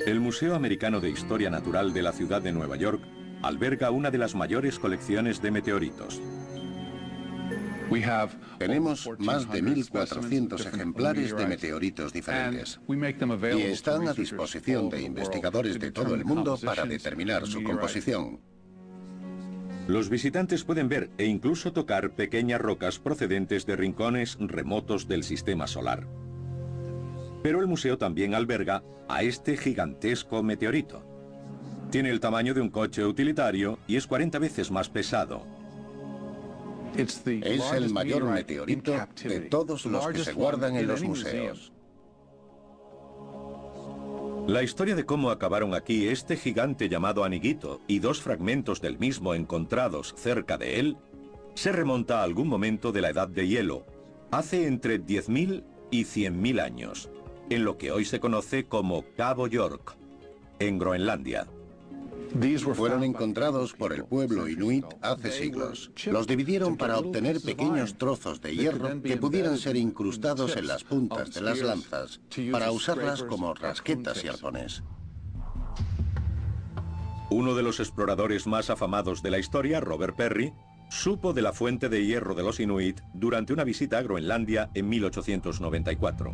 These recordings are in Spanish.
El Museo Americano de Historia Natural de la ciudad de Nueva York alberga una de las mayores colecciones de meteoritos. Tenemos más de 1.400 ejemplares de meteoritos diferentes y están a disposición de investigadores de todo el mundo para determinar su composición. Los visitantes pueden ver e incluso tocar pequeñas rocas procedentes de rincones remotos del sistema solar. Pero el museo también alberga a este gigantesco meteorito. Tiene el tamaño de un coche utilitario y es 40 veces más pesado. Es el mayor meteorito de todos los que se guardan en los museos. La historia de cómo acabaron aquí este gigante llamado Aniguito y dos fragmentos del mismo encontrados cerca de él se remonta a algún momento de la Edad de Hielo, hace entre 10.000 y 100.000 años, en lo que hoy se conoce como Cabo York, en Groenlandia. Fueron encontrados por el pueblo inuit hace siglos. Los dividieron para obtener pequeños trozos de hierro que pudieran ser incrustados en las puntas de las lanzas para usarlas como rasquetas y arpones. Uno de los exploradores más afamados de la historia, Robert Perry, supo de la fuente de hierro de los inuit durante una visita a Groenlandia en 1894.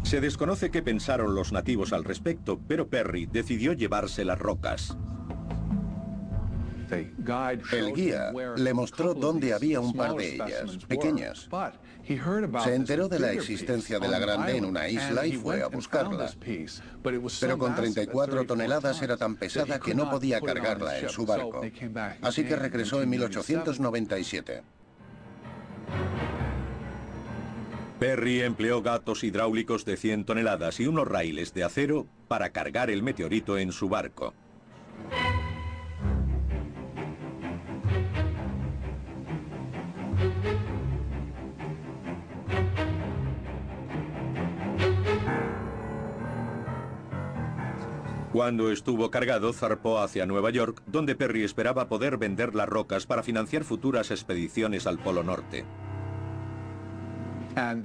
Se desconoce qué pensaron los nativos al respecto, pero Perry decidió llevarse las rocas. El guía le mostró dónde había un par de ellas, pequeñas. Se enteró de la existencia de la grande en una isla y fue a buscarla. Pero con 34 toneladas era tan pesada que no podía cargarla en su barco. Así que regresó en 1897. Perry empleó gatos hidráulicos de 100 toneladas y unos raíles de acero para cargar el meteorito en su barco. Cuando estuvo cargado, zarpó hacia Nueva York, donde Perry esperaba poder vender las rocas para financiar futuras expediciones al Polo Norte.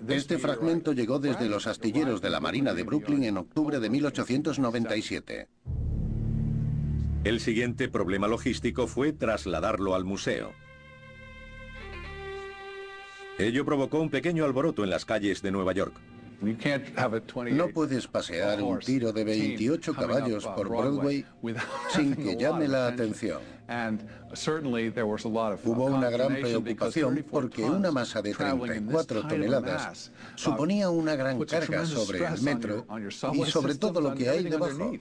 Este fragmento llegó desde los astilleros de la Marina de Brooklyn en octubre de 1897. El siguiente problema logístico fue trasladarlo al museo. Ello provocó un pequeño alboroto en las calles de Nueva York. No puedes pasear un tiro de 28 caballos por Broadway sin que llame la atención. Hubo una gran preocupación porque una masa de 34 toneladas suponía una gran carga sobre el metro y sobre todo lo que hay debajo.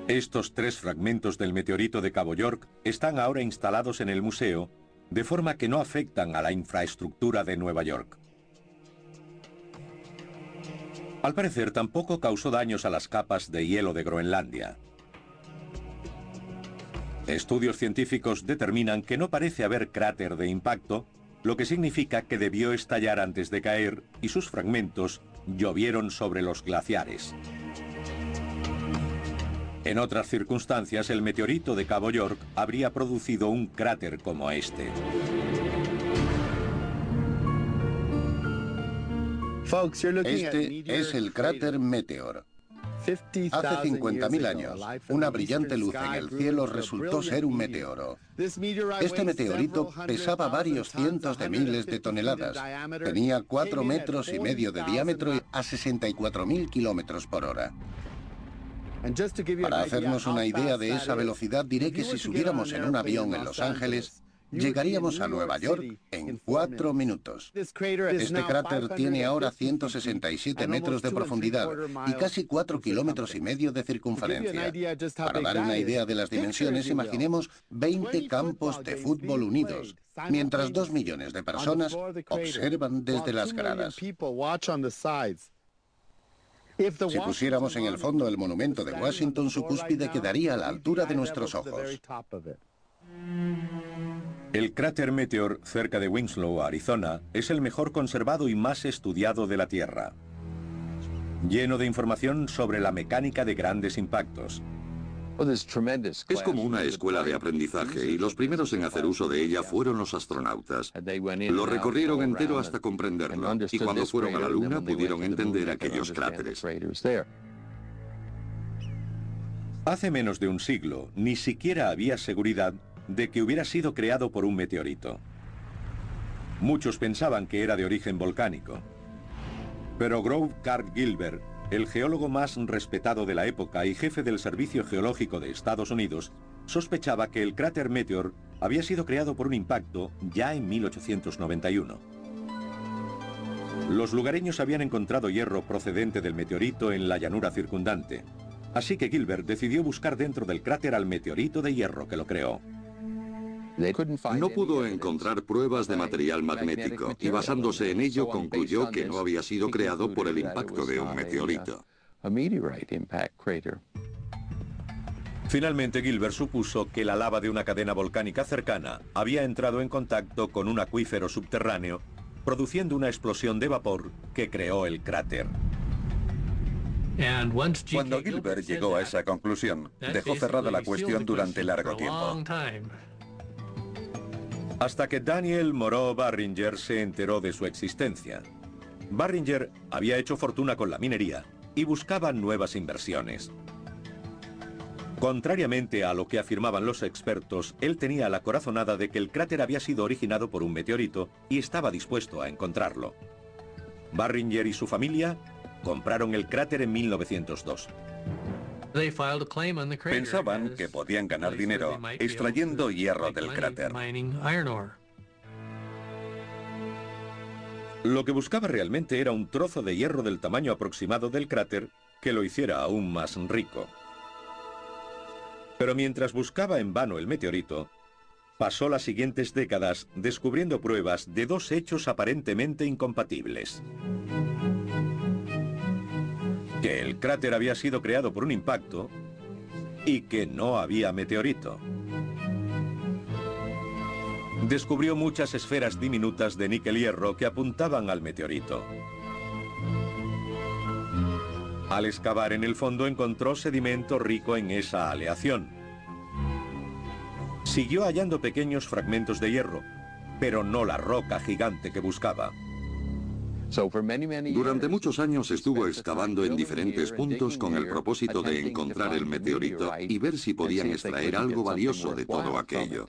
Estos tres fragmentos del meteorito de Cabo York están ahora instalados en el museo, de forma que no afectan a la infraestructura de Nueva York. Al parecer, tampoco causó daños a las capas de hielo de Groenlandia. Estudios científicos determinan que no parece haber cráter de impacto, lo que significa que debió estallar antes de caer y sus fragmentos llovieron sobre los glaciares. En otras circunstancias, el meteorito de Cabo York habría producido un cráter como este. Este es el cráter Meteor. Hace 50.000 años, una brillante luz en el cielo resultó ser un meteoro. Este meteorito pesaba varios cientos de miles de toneladas. Tenía 4,5 metros de diámetro a 64.000 kilómetros por hora. Para hacernos una idea de esa velocidad, diré que si subiéramos en un avión en Los Ángeles, llegaríamos a Nueva York en 4 minutos. Este cráter tiene ahora 167 metros de profundidad y casi 4,5 kilómetros de circunferencia. Para dar una idea de las dimensiones, imaginemos 20 campos de fútbol unidos, mientras 2 millones de personas observan desde las gradas. Si pusiéramos en el fondo el monumento de Washington, su cúspide quedaría a la altura de nuestros ojos. El cráter Meteor, cerca de Winslow, Arizona, es el mejor conservado y más estudiado de la Tierra. Lleno de información sobre la mecánica de grandes impactos. Es como una escuela de aprendizaje y los primeros en hacer uso de ella fueron los astronautas. Lo recorrieron entero hasta comprenderlo y cuando fueron a la Luna pudieron entender aquellos cráteres. Hace menos de un siglo, ni siquiera había seguridad de que hubiera sido creado por un meteorito. Muchos pensaban que era de origen volcánico. Pero Grove Karl Gilbert, el geólogo más respetado de la época y jefe del Servicio Geológico de Estados Unidos, sospechaba que el cráter Meteor había sido creado por un impacto ya en 1891. Los lugareños habían encontrado hierro procedente del meteorito en la llanura circundante, así que Gilbert decidió buscar dentro del cráter al meteorito de hierro que lo creó. No pudo encontrar pruebas de material magnético y basándose en ello concluyó que no había sido creado por el impacto de un meteorito. Finalmente Gilbert supuso que la lava de una cadena volcánica cercana había entrado en contacto con un acuífero subterráneo, produciendo una explosión de vapor que creó el cráter. Cuando Gilbert llegó a esa conclusión, dejó cerrada la cuestión durante largo tiempo. Hasta que Daniel Moreau Barringer se enteró de su existencia. Barringer había hecho fortuna con la minería y buscaba nuevas inversiones. Contrariamente a lo que afirmaban los expertos, él tenía la corazonada de que el cráter había sido originado por un meteorito y estaba dispuesto a encontrarlo. Barringer y su familia compraron el cráter en 1902. Pensaban que podían ganar dinero extrayendo hierro del cráter. Lo que buscaba realmente era un trozo de hierro del tamaño aproximado del cráter que lo hiciera aún más rico. Pero mientras buscaba en vano el meteorito, pasó las siguientes décadas descubriendo pruebas de dos hechos aparentemente incompatibles. Que el cráter había sido creado por un impacto y que no había meteorito. Descubrió muchas esferas diminutas de níquel-hierro que apuntaban al meteorito. Al excavar en el fondo encontró sedimento rico en esa aleación. Siguió hallando pequeños fragmentos de hierro, pero no la roca gigante que buscaba. Durante muchos años estuvo excavando en diferentes puntos con el propósito de encontrar el meteorito y ver si podían extraer algo valioso de todo aquello.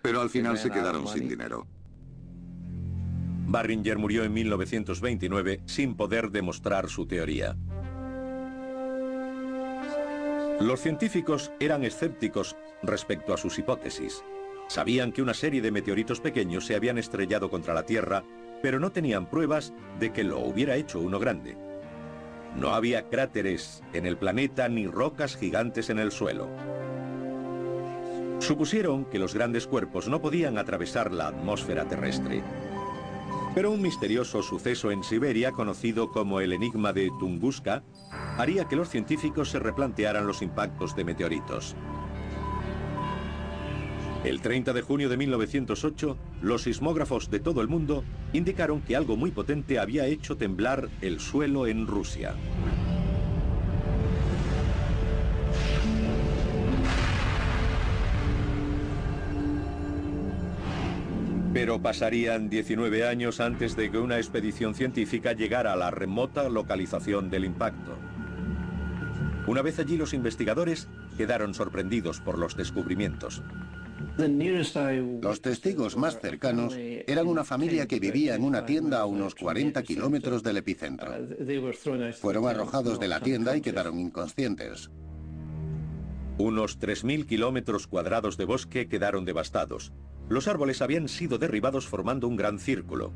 Pero al final se quedaron sin dinero. Barringer murió en 1929 sin poder demostrar su teoría. Los científicos eran escépticos respecto a sus hipótesis. Sabían que una serie de meteoritos pequeños se habían estrellado contra la Tierra, pero no tenían pruebas de que lo hubiera hecho uno grande. No había cráteres en el planeta ni rocas gigantes en el suelo. Supusieron que los grandes cuerpos no podían atravesar la atmósfera terrestre. Pero un misterioso suceso en Siberia, conocido como el enigma de Tunguska, haría que los científicos se replantearan los impactos de meteoritos. El 30 de junio de 1908, los sismógrafos de todo el mundo indicaron que algo muy potente había hecho temblar el suelo en Rusia. Pero pasarían 19 años antes de que una expedición científica llegara a la remota localización del impacto. Una vez allí, los investigadores quedaron sorprendidos por los descubrimientos. Los testigos más cercanos eran una familia que vivía en una tienda a unos 40 kilómetros del epicentro. Fueron arrojados de la tienda y quedaron inconscientes. Unos 3.000 kilómetros cuadrados de bosque quedaron devastados. Los árboles habían sido derribados formando un gran círculo.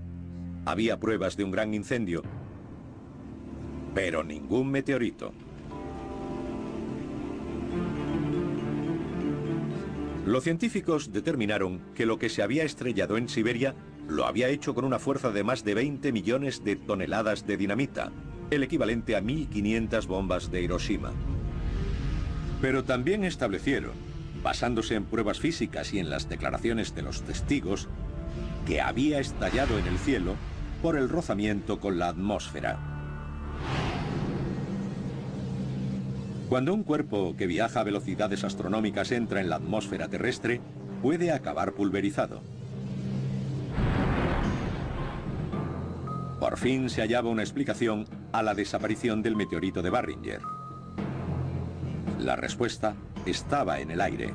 Había pruebas de un gran incendio, pero ningún meteorito. Los científicos determinaron que lo que se había estrellado en Siberia lo había hecho con una fuerza de más de 20 millones de toneladas de dinamita, el equivalente a 1.500 bombas de Hiroshima. Pero también establecieron, basándose en pruebas físicas y en las declaraciones de los testigos, que había estallado en el cielo por el rozamiento con la atmósfera. Cuando un cuerpo que viaja a velocidades astronómicas entra en la atmósfera terrestre, puede acabar pulverizado. Por fin se hallaba una explicación a la desaparición del meteorito de Barringer. La respuesta estaba en el aire.